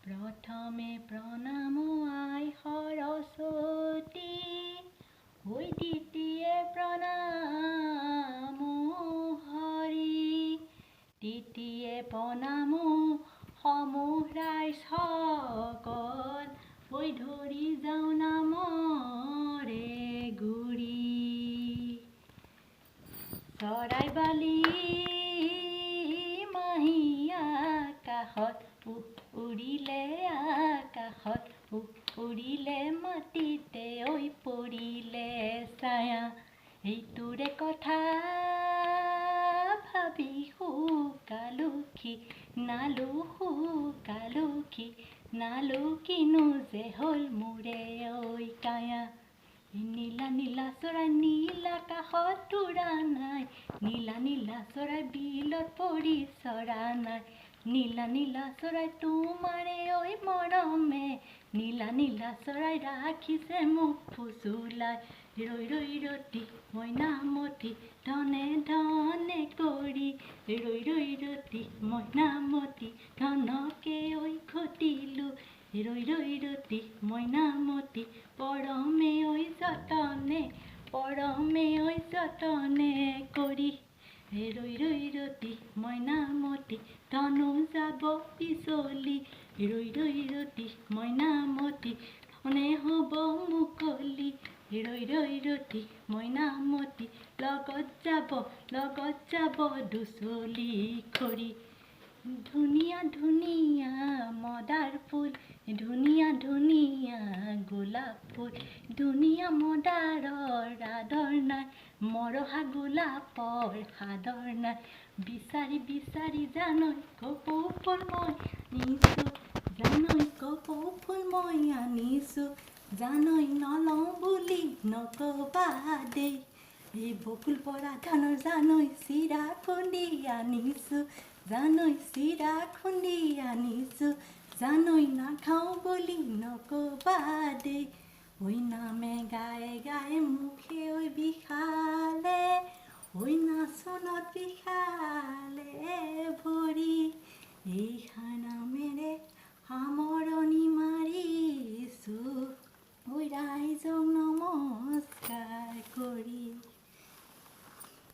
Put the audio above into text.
प्रथमे प्रणाम आई सरस्वती द्वितीये प्रणाम हरि तृतीये प्रणाम সমূह राইজ সকল ধৰি যাওঁ নামৰে গুৰি চৰাই বালি মাহী আকাশত উৰিলে আকাশত উৰিলে মাটিতে পৰিলে ছায়া এইটোৰে কথা ভাবি শুকালুখী নালু কিনো যে হ'ল মোৰে কায়া নীলা নীলা চৰাই নীল আকাশত উৰা নাই নীলা নীলা চৰাই বিলত পৰি চৰা নাই নীলা নীলা চৰাই তোমাৰে মৰমে নীলা নীলা চৰাই ৰাখিছে মোক ফুচুলাই ৰৈ ৰৈ ৰতি মইনামতি ধনে ধনে কৰি ৰৈ ৰৈ ৰতি মইনামতি ধনকে ঘটিলো ৰৈ ৰৈ ৰতি মইনামতি পৰমে যতনে কৰি ৰৈ ৰৈ ৰতি মইনামতি ধনু যাব পিছলি ৰৈ ৰৈ ৰতি মইনামতি ধনে হ'ব মুকলি ৰৈ ৰৈ ৰতি মইনামতি লগত যাব দুচলি খৰি ধুনীয়া ধুনীয়া মদাৰ ফুল ধুনীয়া ধুনীয়া গোলাপ ফুল ধুনীয়া মদাৰৰ আদৰ নাই মৰহা গোলাপৰ সাদৰ নাই বিচাৰি বিচাৰি জানৈ কপৌ ফুল মই আনিছোঁ জানৈ নলওঁ বুলি নকবা দেই এই বকুল পৰা ধানৰ জানৈ চিৰা খুন্দি আনিছোঁ জানৈ চিৰা খুন্দি আনিছোঁ জানৈ নাখাওঁ বুলি নকবা দেই নামে গায়ে গায়ে মুখে বিষালে নাচনত বিষালে ভৰি এই খানা